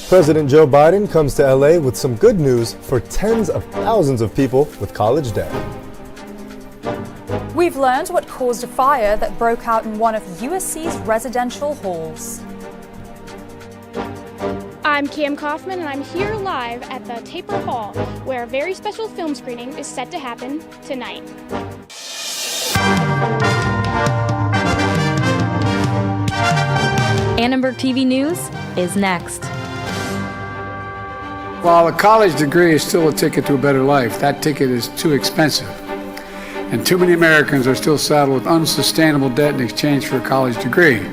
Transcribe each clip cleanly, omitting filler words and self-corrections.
President Joe Biden comes to LA with some good news for tens of thousands of people with college debt. We've learned what caused a fire that broke out in one of USC's residential halls. I'm Cam Kauffman, and I'm here live at the Taper Hall, where a very special film screening is set to happen tonight. Annenberg TV News is next. While a college degree is still a ticket to a better life, that ticket is too expensive. And too many Americans are still saddled with unsustainable debt in exchange for a college degree.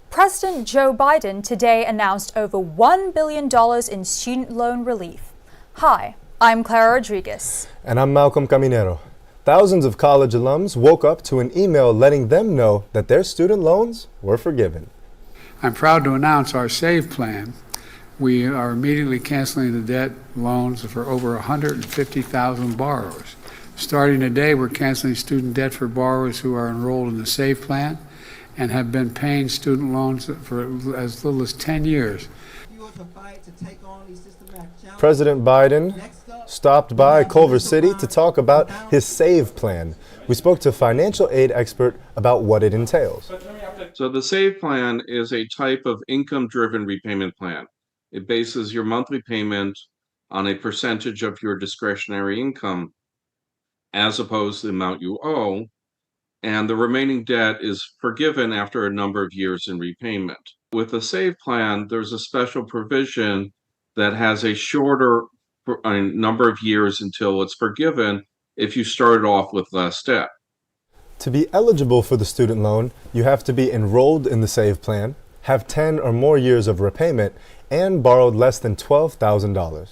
President Joe Biden today announced over $1 billion in student loan relief. Hi, I'm Clera Rodrigues. And I'm Malcolm Caminero. Thousands of college alums woke up to an email letting them know that their student loans were forgiven. I'm proud to announce our SAVE plan. We are immediately canceling the debt loans for over 150,000 borrowers. Starting today, we're canceling student debt for borrowers who are enrolled in the SAVE plan and have been paying student loans for as little as 10 years. President Biden stopped by Culver City to talk about his SAVE plan. We spoke to a financial aid expert about what it entails. So the SAVE plan is a type of income-driven repayment plan. It bases your monthly payment on a percentage of your discretionary income as opposed to the amount you owe, and the remaining debt is forgiven after a number of years in repayment. With the SAVE plan, there's a special provision that has a shorter number of years until it's forgiven if you started off with less debt. To be eligible for the student loan, you have to be enrolled in the SAVE plan, have 10 or more years of repayment, and borrowed less than $12,000.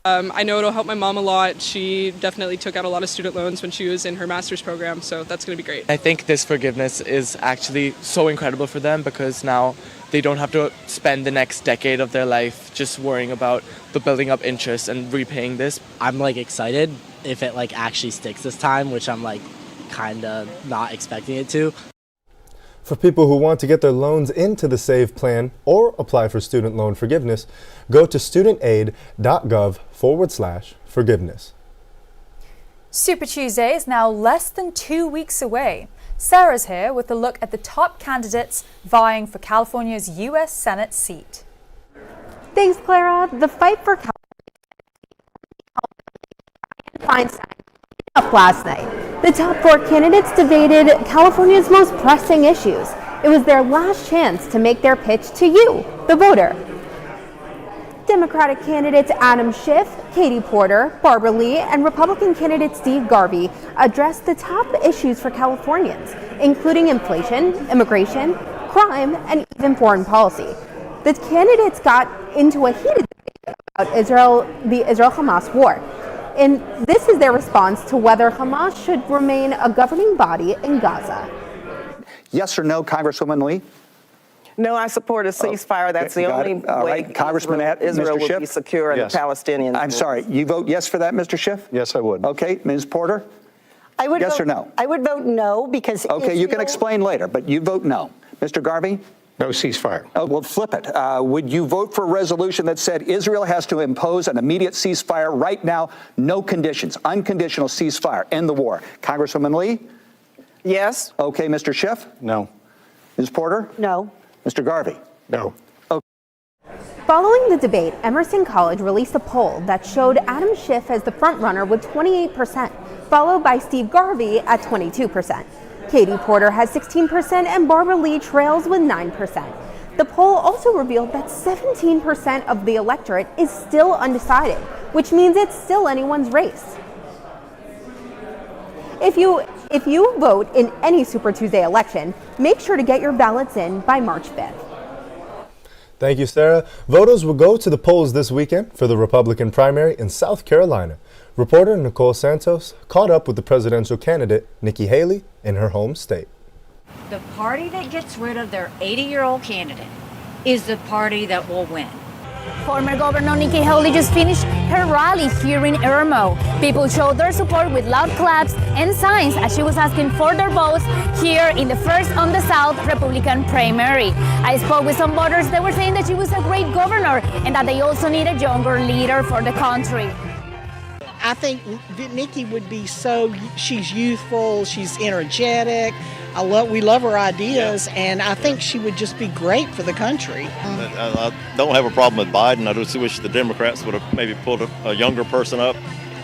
I know it'll help my mom a lot. She definitely took out a lot of student loans when she was in her master's program, so that's going to be great. I think this forgiveness is actually so incredible for them because now they don't have to spend the next decade of their life just worrying about the building up interest and repaying this. I'm excited if it actually sticks this time, which I'm kind of not expecting it to. For people who want to get their loans into the SAVE plan or apply for student loan forgiveness, go to studentaid.gov/forgiveness. Super Tuesday is now less than 2 weeks away. Sarah's here with a look at the top candidates vying for California's U.S. Senate seat. Thanks, Clara. The fight for California up last night. The top 4 candidates debated California's most pressing issues. It was their last chance to make their pitch to you, the voter. Democratic candidates Adam Schiff, Katie Porter, Barbara Lee, and Republican candidate Steve Garvey addressed the top issues for Californians, including inflation, immigration, crime, and even foreign policy. The candidates got into a heated debate about the Israel-Hamas war. And this is their response to whether Hamas should remain a governing body in Gaza. Yes or no, Congresswoman Lee? No, I support a ceasefire. That's the only way Congressman Israel Mr. will be secure and the Palestinians. I'm sorry, you vote yes for that, Mr. Schiff? Yes, I would. Okay, Ms. Porter? I would yes vote, or no? I would vote no because Okay, you can explain later, but you vote no. Mr. Garvey? No ceasefire. Oh, well, flip it. Would you vote for a resolution that said Israel has to impose an immediate ceasefire right now, no conditions, unconditional ceasefire, end the war? Congresswoman Lee? Yes. Okay, Mr. Schiff? No. Ms. Porter? No. Mr. Garvey? No. Okay. Following the debate, Emerson College released a poll that showed Adam Schiff as the frontrunner with 28%, followed by Steve Garvey at 22%. Katie Porter has 16% and Barbara Lee trails with 9%. The poll also revealed that 17% of the electorate is still undecided, which means it's still anyone's race. If you vote in any Super Tuesday election, make sure to get your ballots in by March 5th. Thank you, Sarah. Voters will go to the polls this weekend for the Republican primary in South Carolina. Reporter Nicole Santos caught up with the presidential candidate, Nikki Haley, in her home state. The party that gets rid of their 80-year-old candidate is the party that will win. Former Governor Nikki Haley just finished her rally here in Irmo. People showed their support with loud claps and signs as she was asking for their votes here in the First on the South Republican primary. I spoke with some voters that were saying that she was a great governor and that they also need a younger leader for the country. I think Nikki would be she's youthful, she's energetic. We love her ideas, and I think she would just be great for the country. I don't have a problem with Biden. I just wish the Democrats would have maybe pulled a younger person up.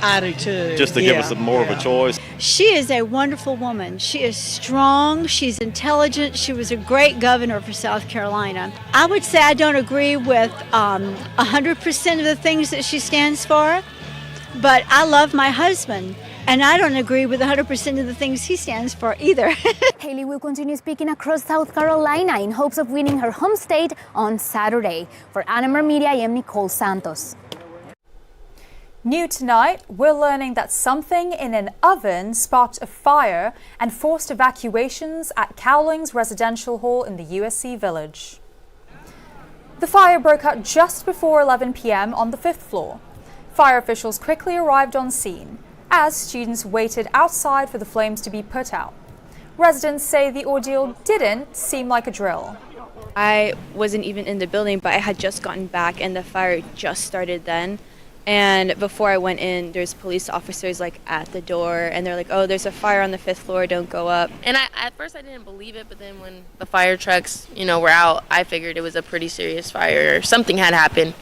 I do too. Just to give us more of a choice. She is a wonderful woman. She is strong, she's intelligent, she was a great governor for South Carolina. I would say I don't agree with 100% of the things that she stands for, but I love my husband. And I don't agree with 100% of the things he stands for either. Haley will continue speaking across South Carolina in hopes of winning her home state on Saturday. For Annenberg Media, I am Nicole Santos. New tonight, we're learning that something in an oven sparked a fire and forced evacuations at Cowling's residential hall in the USC Village. The fire broke out just before 11 p.m. on the 5th floor. Fire officials quickly arrived on scene as students waited outside for the flames to be put out. Residents say the ordeal didn't seem like a drill. I wasn't even in the building, but I had just gotten back and the fire just started then. And before I went in, there's police officers at the door and they're like, oh, there's a fire on the 5th floor, don't go up. And at first I didn't believe it, but then when the fire trucks, were out, I figured it was a pretty serious fire or something had happened.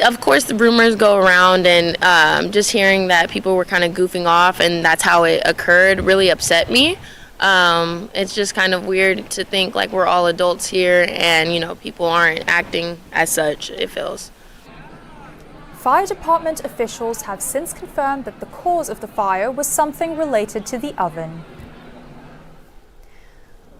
Of course, the rumors go around, and just hearing that people were kind of goofing off and that's how it occurred really upset me. It's just kind of weird to think we're all adults here and, people aren't acting as such, it feels. Fire department officials have since confirmed that the cause of the fire was something related to the oven.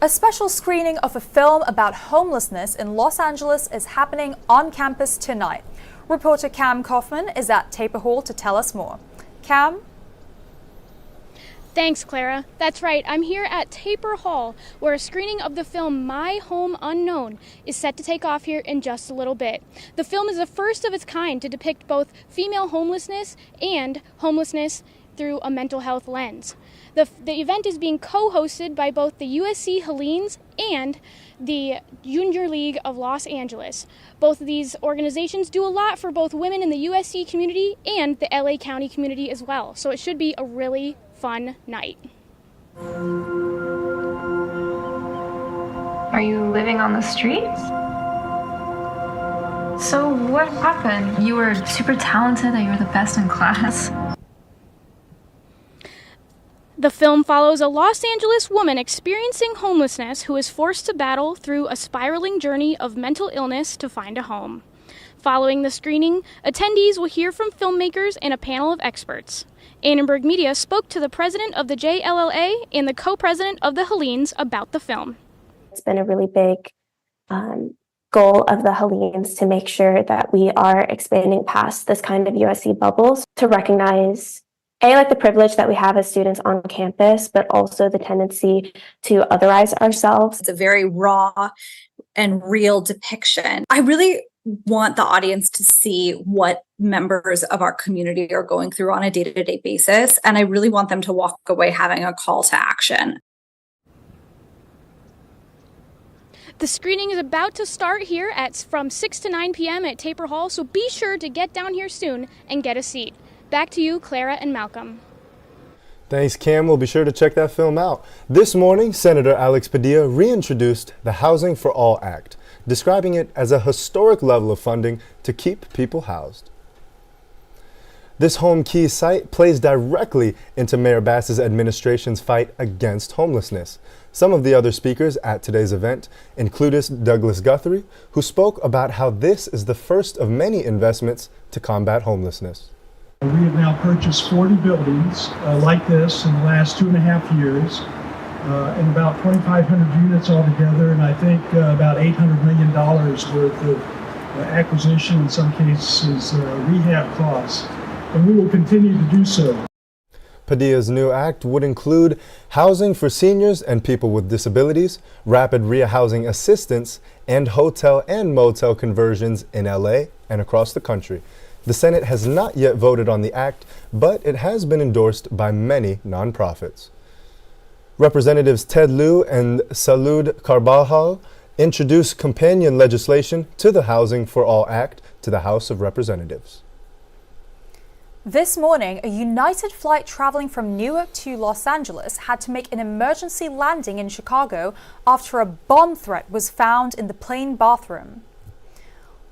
A special screening of a film about homelessness in Los Angeles is happening on campus tonight. Reporter Cam Kauffman is at Taper Hall to tell us more. Cam? Thanks, Clara. That's right, I'm here at Taper Hall, where a screening of the film My Home Unknown is set to take off here in just a little bit. The film is the first of its kind to depict both female homelessness and homelessness through a mental health lens. The event is being co-hosted by both the USC Hellenes and the Junior League of Los Angeles. Both of these organizations do a lot for both women in the USC community and the LA County community as well, so it should be a really fun night. Are you living on the streets? So what happened? You were super talented, that you were the best in class. The film follows a Los Angeles woman experiencing homelessness who is forced to battle through a spiraling journey of mental illness to find a home. Following the screening, attendees will hear from filmmakers and a panel of experts. Annenberg Media spoke to the president of the JLLA and the co-president of the Hellenes about the film. It's been a really big goal of the Hellenes to make sure that we are expanding past this kind of USC bubbles to recognize the privilege that we have as students on campus, but also the tendency to otherize ourselves. It's a very raw and real depiction. I really want the audience to see what members of our community are going through on a day-to-day basis, and I really want them to walk away having a call to action. The screening is about to start here from 6 to 9 p.m. at Taper Hall, so be sure to get down here soon and get a seat. Back to you, Clara and Malcolm. Thanks, Cam. We'll be sure to check that film out. This morning, Senator Alex Padilla reintroduced the Housing for All Act, describing it as a historic level of funding to keep people housed. This Home Key site plays directly into Mayor Bass's administration's fight against homelessness. Some of the other speakers at today's event included Douglas Guthrie, who spoke about how this is the first of many investments to combat homelessness. We have now purchased 40 buildings like this in the last 2.5 years, and about 2,500 units altogether, and I think about $800 million worth of acquisition, in some cases rehab costs, and we will continue to do so. Padilla's new act would include housing for seniors and people with disabilities, rapid rehousing assistance, and hotel and motel conversions in LA and across the country. The Senate has not yet voted on the act, but it has been endorsed by many nonprofits. Representatives Ted Lieu and Salud Carbajal introduced companion legislation to the Housing for All Act to the House of Representatives. This morning, a United flight traveling from Newark to Los Angeles had to make an emergency landing in Chicago after a bomb threat was found in the plane bathroom.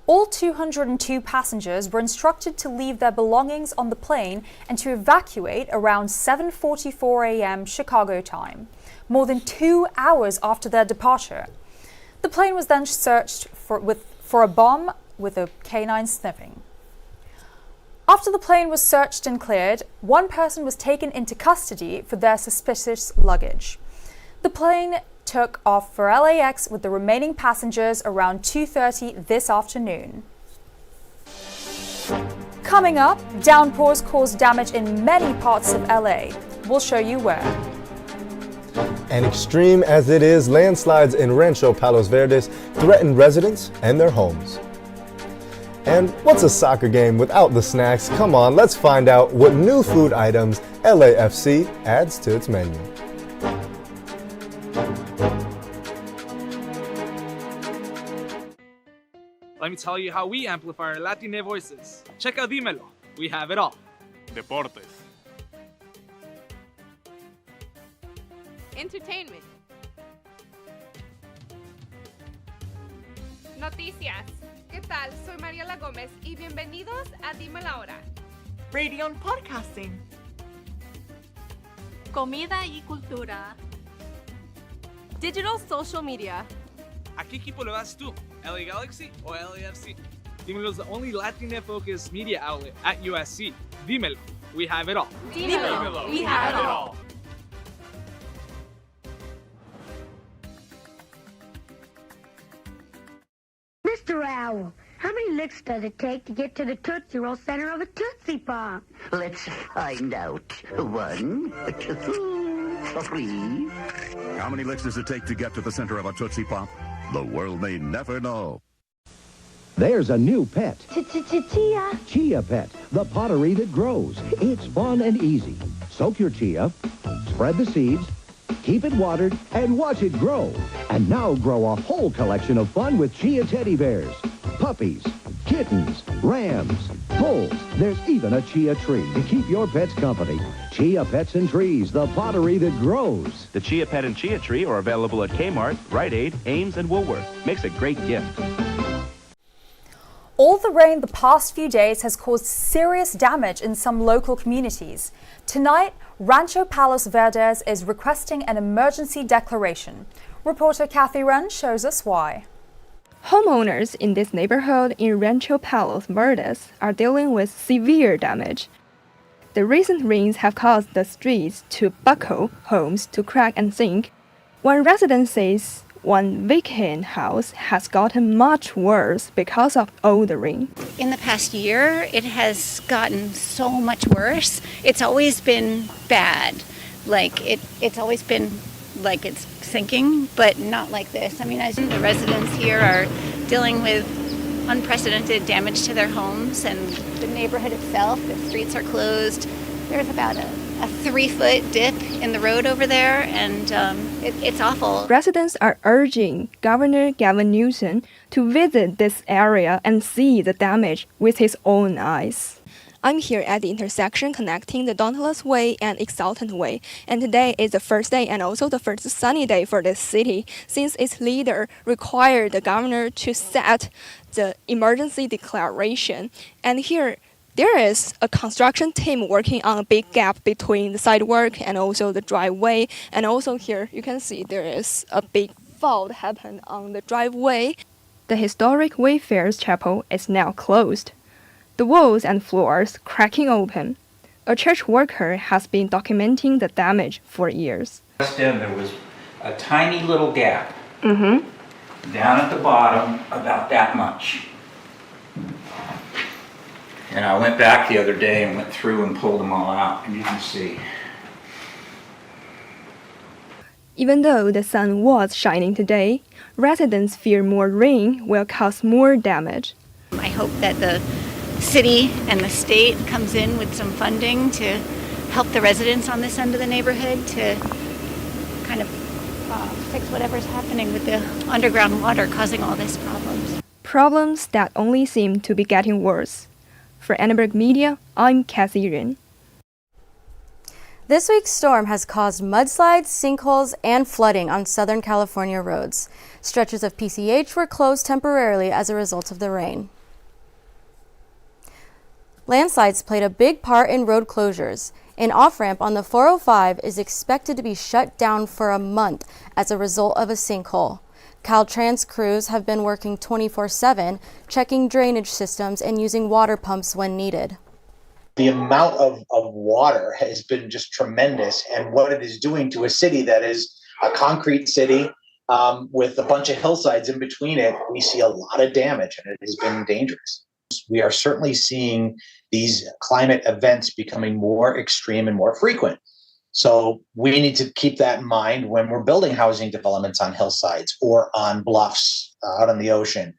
All 202 passengers were instructed to leave their belongings on the plane and to evacuate around 7:44 a.m. Chicago time, more than 2 hours after their departure. The plane was then searched for a bomb with a canine sniffing. After the plane was searched and cleared, one person was taken into custody for their suspicious luggage. The plane took off for LAX with the remaining passengers around 2:30 this afternoon. Coming up, downpours caused damage in many parts of LA. We'll show you where. And extreme as it is, landslides in Rancho Palos Verdes threaten residents and their homes. And what's a soccer game without the snacks? Come on, let's find out what new food items LAFC adds to its menu. Let me tell you how we amplify our Latine voices. Check out Dímelo. We have it all. Deportes. Entertainment. Noticias. ¿Qué tal? Soy Mariela Gómez y bienvenidos a Dime la Hora. Radio and podcasting. Comida y cultura. Digital social media. ¿A qué equipo le vas tú? LA Galaxy o LAFC? Dímelo is the only Latina-focused media outlet at USC. Dímelo. We have it all. Dímelo. We have it all. Mr. Owl, how many licks does it take to get to the Tootsie Roll center of a Tootsie Pop? Let's find out. 1, 2, 3. How many licks does it take to get to the center of a Tootsie Pop? The world may never know. There's a new pet. Chia. Chia Pet, the pottery that grows. It's fun and easy. Soak your chia, spread the seeds, keep it watered, and watch it grow. And now grow a whole collection of fun with Chia teddy bears, puppies, kittens, rams, bulls. There's even a chia tree to keep your pets company. Chia Pets and Trees, the pottery that grows. The Chia Pet and Chia Tree are available at Kmart, Rite Aid, Ames, and Woolworth. Makes a great gift. All the rain the past few days has caused serious damage in some local communities. Tonight, Rancho Palos Verdes is requesting an emergency declaration. Reporter Kathy Wren shows us why. Homeowners in this neighborhood in Rancho Palos Verdes are dealing with severe damage. The recent rains have caused the streets to buckle, homes to crack and sink. One resident says one vacant house has gotten much worse because of all the rain. In the past year, it has gotten so much worse. It's always been bad. It's always been like it's sinking, but not like this. I mean, as the residents here are dealing with unprecedented damage to their homes and the neighborhood itself. The streets are closed. There's about a 3-foot dip in the road over there, and it's awful. Residents are urging Governor Gavin Newsom to visit this area and see the damage with his own eyes. I'm here at the intersection connecting the Dauntless Way and Exultant Way, and today is the first day and also the first sunny day for this city, since its leader required the governor to set the emergency declaration. And here, there is a construction team working on a big gap between the sidewalk and also the driveway. And also here, you can see there is a big fault happened on the driveway. The historic Wayfarers Chapel is now closed. The walls and floors cracking open. A church worker has been documenting the damage for years. Just in, there was a tiny little gap Mm-hmm. down at the bottom, about that much. And I went back the other day and went through and pulled them all out, and you can see Even though the sun was shining today, residents fear more rain will cause more damage. I hope that the city and the state comes in with some funding to help the residents on this end of the neighborhood to kind of fix whatever's happening with the underground water causing all these problems. Problems that only seem to be getting worse. For Annenberg Media, I'm Cathay. This week's storm has caused mudslides, sinkholes, and flooding on Southern California roads. Stretches of PCH were closed temporarily as a result of the rain. Landslides played a big part in road closures. An off-ramp on the 405 is expected to be shut down for a month as a result of a sinkhole. Caltrans crews have been working 24/7, checking drainage systems and using water pumps when needed. The amount of water has been just tremendous, and what it is doing to a city that is a concrete city with a bunch of hillsides in between it, we see a lot of damage, and it has been dangerous. We are certainly seeing these climate events becoming more extreme and more frequent. So we need to keep that in mind when we're building housing developments on hillsides or on bluffs out on the ocean.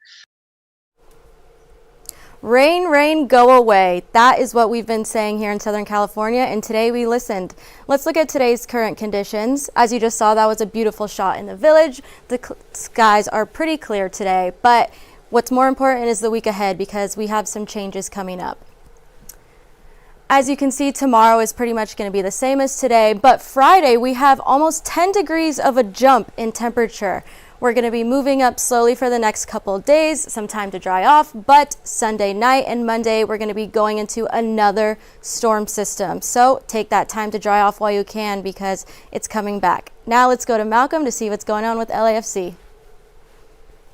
Rain, rain, go away. That is what we've been saying here in Southern California, and today we listened. Let's look at today's current conditions. As you just saw, that was a beautiful shot in the village. The skies are pretty clear today, but what's more important is the week ahead because we have some changes coming up. As you can see, tomorrow is pretty much going to be the same as today, but Friday we have almost 10 degrees of a jump in temperature. We're going to be moving up slowly for the next couple of days, some time to dry off, but Sunday night and Monday we're going to be going into another storm system. So take that time to dry off while you can because it's coming back. Now let's go to Malcolm to see what's going on with LAFC.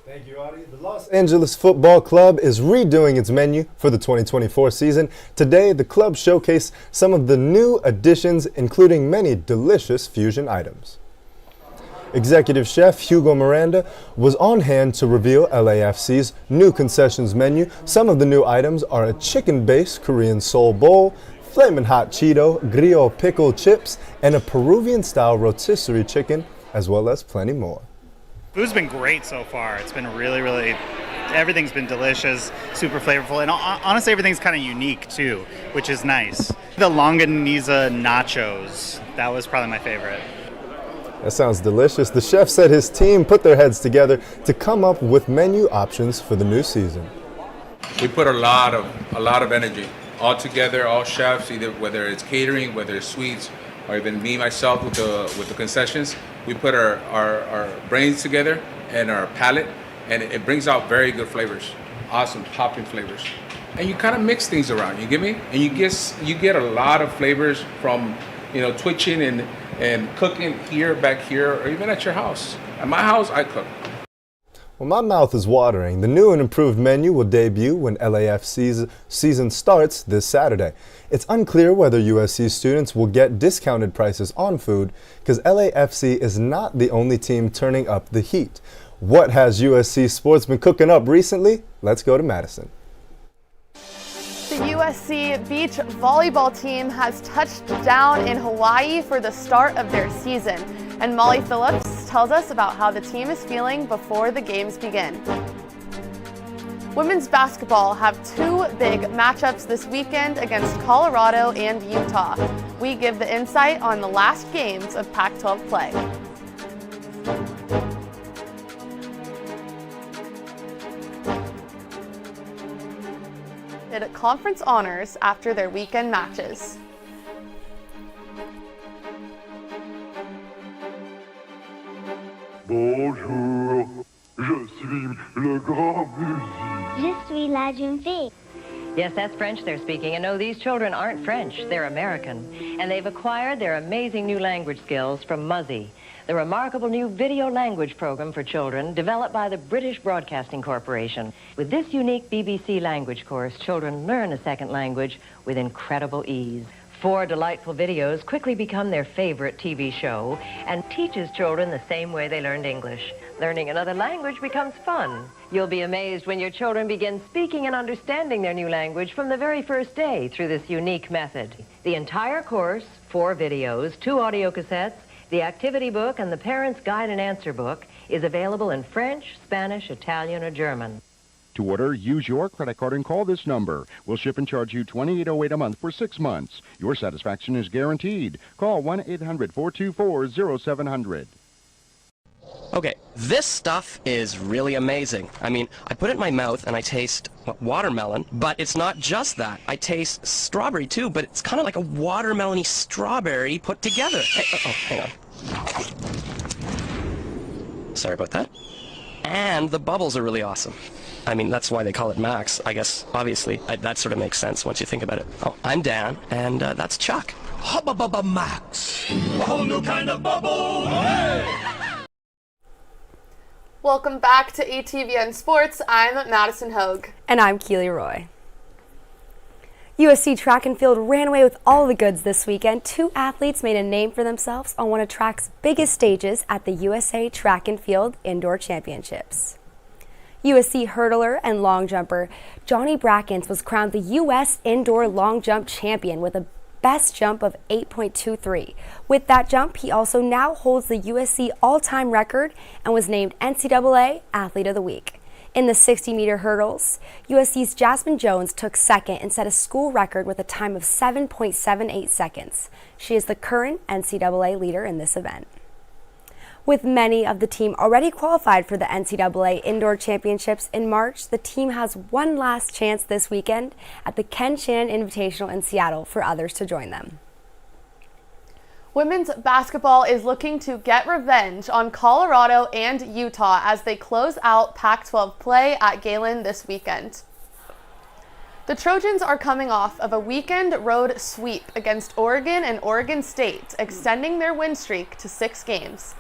Thank you, Audie. The Los Angeles Football Club is redoing its menu for the 2024 season. Today, the club showcased some of the new additions, including many delicious fusion items. Executive Chef Hugo Miranda was on hand to reveal LAFC's new concessions menu. Some of the new items are a chicken-based Korean soul bowl, flamin' hot Cheeto, griot pickle chips, and a Peruvian-style rotisserie chicken, as well as plenty more. Food's been great so far. It's been really, everything's been delicious, super flavorful, and honestly everything's kind of unique too, which is nice. The longaniza nachos, that was probably my favorite. That sounds delicious. The chef said his team put their heads together to come up with menu options for the new season. We put a lot of energy all together, all chefs, either whether it's catering, whether it's sweets, or even me myself with the concessions. We put our brains together and our palate, and it brings out very good flavors, awesome popping flavors. And you kind of mix things around, you get me? And you get a lot of flavors from, twitching and cooking back here, or even at your house. At my house, I cook. Well, my mouth is watering. The new and improved menu will debut when LAFC's season starts this Saturday. It's unclear whether USC students will get discounted prices on food because LAFC is not the only team turning up the heat. What has USC sports been cooking up recently? Let's go to Madison. The USC beach volleyball team has touched down in Hawaii for the start of their season. And Molly Phillips tells us about how the team is feeling before the games begin. Women's basketball have two big matchups this weekend against Colorado and Utah. We give the insight on the last games of Pac-12 play. Did conference honors after their weekend matches. Bonjour, je suis le grand musique. Je suis la jeune fille. Yes, that's French they're speaking, and no, these children aren't French, they're American. And they've acquired their amazing new language skills from Muzzy, the remarkable new video language program for children developed by the British Broadcasting Corporation. With this unique BBC language course, children learn a second language with incredible ease. 4 delightful videos quickly become their favorite TV show and teaches children the same way they learned English. Learning another language becomes fun. You'll be amazed when your children begin speaking and understanding their new language from the very first day through this unique method. The entire course, 4 videos, 2 audio cassettes, The activity book and the Parent's Guide and Answer book is available in French, Spanish, Italian, or German. To order, use your credit card and call this number. We'll ship and charge you $28.08 a month for 6 months. Your satisfaction is guaranteed. Call 1-800-424-0700. Okay, this stuff is really amazing. I mean, I put it in my mouth and I taste watermelon, but it's not just that. I taste strawberry too, but it's kind of like a watermelon-y strawberry put together. Hang on. Sorry about that. And the bubbles are really awesome. I mean, that's why they call it Max, I guess, obviously. That sort of makes sense once you think about it. Oh, I'm Dan, and that's Chuck. Hubba Bubba Max. A whole new kind of bubble. Hey! Welcome back to ATVN Sports. I'm Madison Hogue. And I'm Keely Roy. USC track and field ran away with all the goods this weekend. 2 athletes made a name for themselves on one of track's biggest stages at the USA Track and Field Indoor Championships. USC hurdler and long jumper Johnny Brackens was crowned the U.S. Indoor Long Jump Champion with a best jump of 8.23. With that jump, he also now holds the USC all-time record and was named NCAA Athlete of the Week. In the 60-meter hurdles, USC's Jasmine Jones took second and set a school record with a time of 7.78 seconds. She is the current NCAA leader in this event. With many of the team already qualified for the NCAA Indoor Championships in March, the team has one last chance this weekend at the Ken Shannon Invitational in Seattle for others to join them. Women's basketball is looking to get revenge on Colorado and Utah as they close out Pac-12 play at Galen this weekend. The Trojans are coming off of a weekend road sweep against Oregon and Oregon State, extending their win streak to 6 games.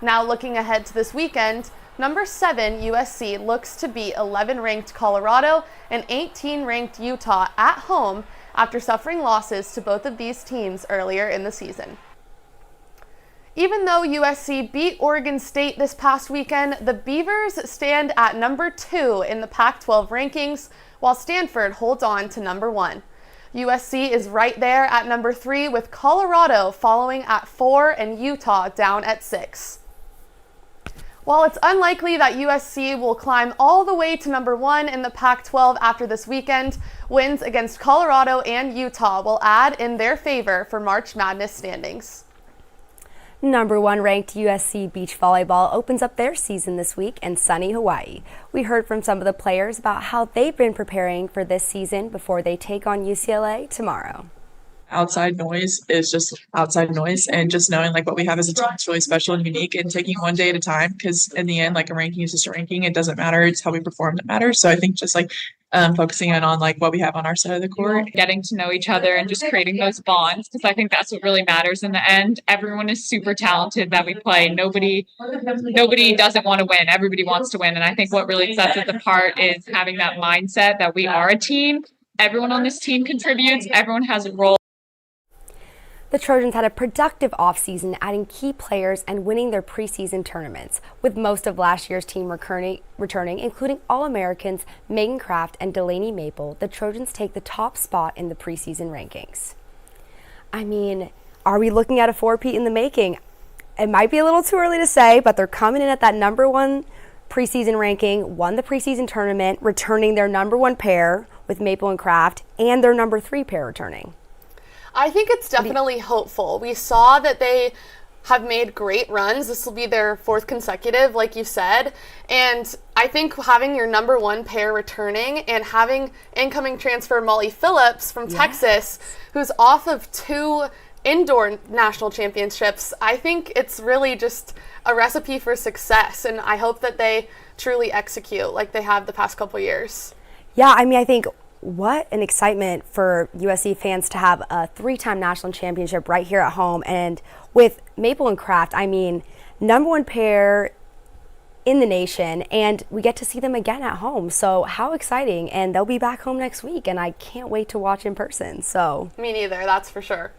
Now looking ahead to this weekend, number 7 USC looks to beat 11-ranked Colorado and 18-ranked Utah at home after suffering losses to both of these teams earlier in the season. Even though USC beat Oregon State this past weekend, the Beavers stand at number 2 in the Pac-12 rankings, while Stanford holds on to number 1. USC is right there at number 3, with Colorado following at 4 and Utah down at 6. While it's unlikely that USC will climb all the way to number 1 in the Pac-12 after this weekend, wins against Colorado and Utah will add in their favor for March Madness standings. Number 1 ranked USC Beach Volleyball opens up their season this week in sunny Hawaii. We heard from some of the players about how they've been preparing for this season before they take on UCLA tomorrow. Outside noise is just outside noise, and just knowing like what we have as a team is really special and unique, and taking one day at a time, because in the end, like, a ranking is just a ranking. It doesn't matter. It's how we perform that matters. So I think just like focusing in on like what we have on our side of the court, getting to know each other and just creating those bonds, because I think that's what really matters in the end. Everyone is super talented that we play. Nobody doesn't want to win. Everybody wants to win. And I think what really sets us apart is having that mindset that we are a team. Everyone on this team contributes. Everyone has a role. The Trojans had a productive offseason, adding key players and winning their preseason tournaments, with most of last year's team returning, including All-Americans Megan Kraft and Delaney Maple. The Trojans take the top spot in the preseason rankings. I mean, are we looking at a four-peat in the making? It might be a little too early to say, but they're coming in at that number 1 preseason ranking, won the preseason tournament, returning their number 1 pair with Maple and Kraft, and their number 3 pair returning. I think it's definitely hopeful. We saw that they have made great runs. This will be their 4th consecutive, like you said. And I think having your number 1 pair returning and having incoming transfer Molly Phillips from Texas, who's off of 2 indoor national championships, I think it's really just a recipe for success. And I hope that they truly execute like they have the past couple years. Yeah, I mean, I think what an excitement for USC fans to have a 3-time national championship right here at home. And with Maple and Kraft, I mean, number 1 pair in the nation, and we get to see them again at home. So how exciting. And they'll be back home next week, and I can't wait to watch in person. So me neither, that's for sure.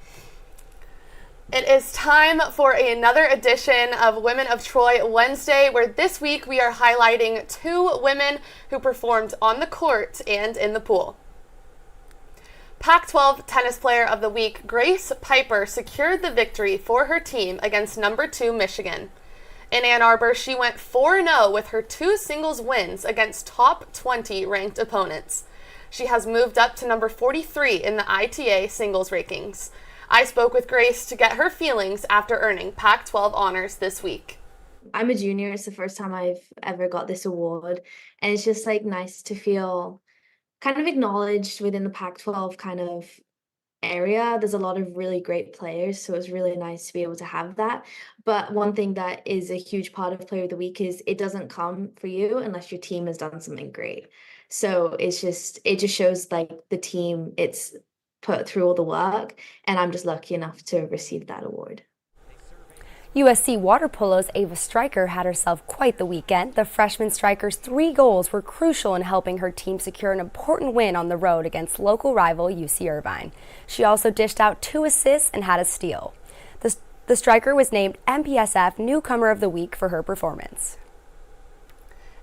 It is time for another edition of Women of Troy Wednesday, where this week we are highlighting 2 women who performed on the court and in the pool. Pac-12 Tennis Player of the Week Grace Piper secured the victory for her team against number 2 Michigan. In Ann Arbor, she went 4-0 with her 2 singles wins against top 20 ranked opponents. She has moved up to number 43 in the ITA singles rankings. I spoke with Grace to get her feelings after earning Pac-12 honors this week. I'm a junior. It's the first time I've ever got this award, and it's just like nice to feel kind of acknowledged within the Pac-12 kind of area. There's a lot of really great players, so it's really nice to be able to have that. But one thing that is a huge part of Player of the Week is it doesn't come for you unless your team has done something great. So it just shows like the team, it's put through all the work, and I'm just lucky enough to receive that award. USC water polo's Ava Stryker had herself quite the weekend. The freshman striker's 3 goals were crucial in helping her team secure an important win on the road against local rival UC Irvine. She also dished out 2 assists and had a steal. The striker was named MPSF Newcomer of the Week for her performance.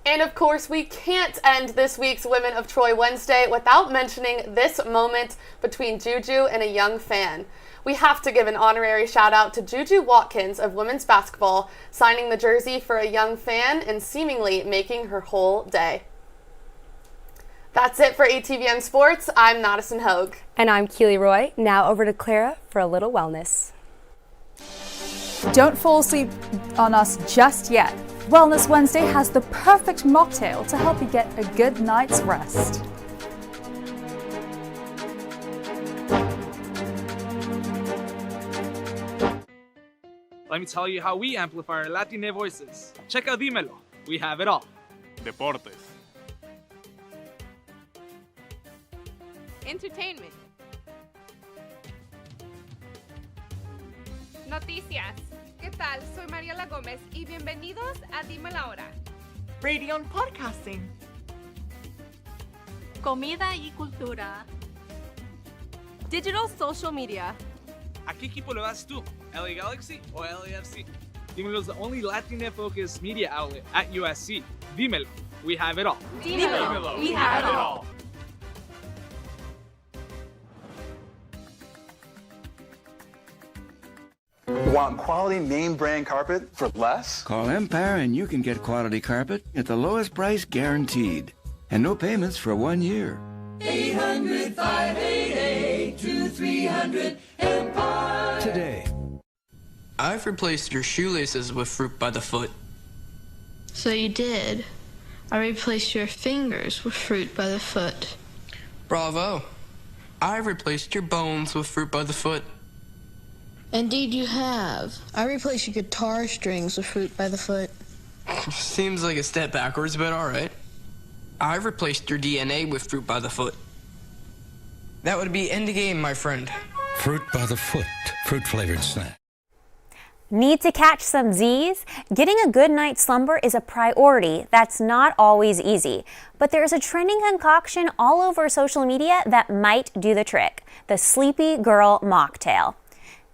And of course, we can't end this week's Women of Troy Wednesday without mentioning this moment between Juju and a young fan. We have to give an honorary shout out to Juju Watkins of women's basketball, signing the jersey for a young fan and seemingly making her whole day. That's it for ATVN Sports. I'm Madison Hogue. And I'm Keely Roy. Now over to Clera for a little wellness. Don't fall asleep on us just yet. Wellness Wednesday has the perfect mocktail to help you get a good night's rest. Let me tell you how we amplify our Latina voices. Check out Dímelo. We have it all. Deportes. Entertainment. Noticias. ¿Qué tal? Soy Mariela Gómez y bienvenidos a Dime la Hora. Radio and podcasting. Comida y cultura. Digital social media. ¿A qué equipo le vas tú? LA Galaxy or LAFC? Dímelo is the only Latina-focused media outlet at USC. Dímelo. We have it all. Dímelo. We have it all. Want quality name brand carpet for less? Call Empire and you can get quality carpet at the lowest price guaranteed. And no payments for 1 year. 800-588-2300 Empire. Today. I've replaced your shoelaces with fruit by the foot. So you did. I replaced your fingers with fruit by the foot. Bravo. I've replaced your bones with fruit by the foot. Indeed you have. I replaced your guitar strings with fruit by the foot. Seems like a step backwards, but alright. I've replaced your DNA with fruit by the foot. That would be end of game, my friend. Fruit by the foot. Fruit-flavored snack. Need to catch some Z's? Getting a good night's slumber is a priority that's not always easy. But there's a trending concoction all over social media that might do the trick. The Sleepy Girl Mocktail.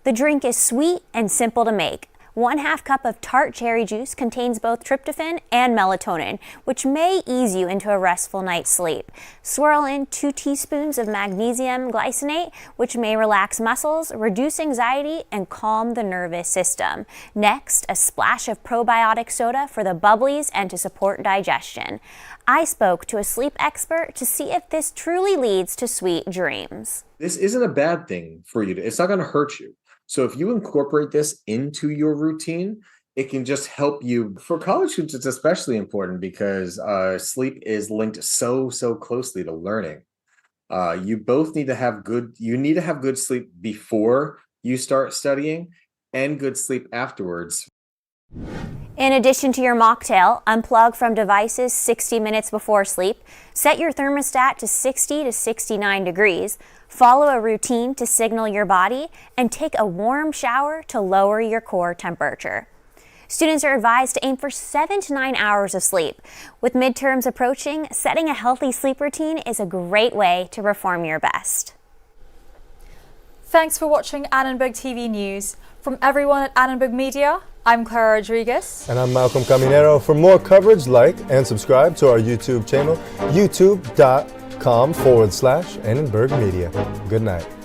The drink is sweet and simple to make. 1/2 cup of tart cherry juice contains both tryptophan and melatonin, which may ease you into a restful night's sleep. Swirl in 2 teaspoons of magnesium glycinate, which may relax muscles, reduce anxiety, and calm the nervous system. Next, a splash of probiotic soda for the bubblies and to support digestion. I spoke to a sleep expert to see if this truly leads to sweet dreams. This isn't a bad thing for you. It's not going to hurt you. So if you incorporate this into your routine, it can just help you. For college students, it's especially important because sleep is linked so closely to learning. You both need to have good sleep before you start studying and good sleep afterwards. In addition to your mocktail, unplug from devices 60 minutes before sleep, set your thermostat to 60 to 69 degrees, follow a routine to signal your body, and take a warm shower to lower your core temperature. Students are advised to aim for 7 to 9 hours of sleep. With midterms approaching, setting a healthy sleep routine is a great way to perform your best. Thanks for watching Annenberg TV News. From everyone at Annenberg Media, I'm Clera Rodrigues. And I'm Malcolm Caminero. For more coverage, like and subscribe to our YouTube channel, youtube.com facebook.com/Annenberg Media. Good night.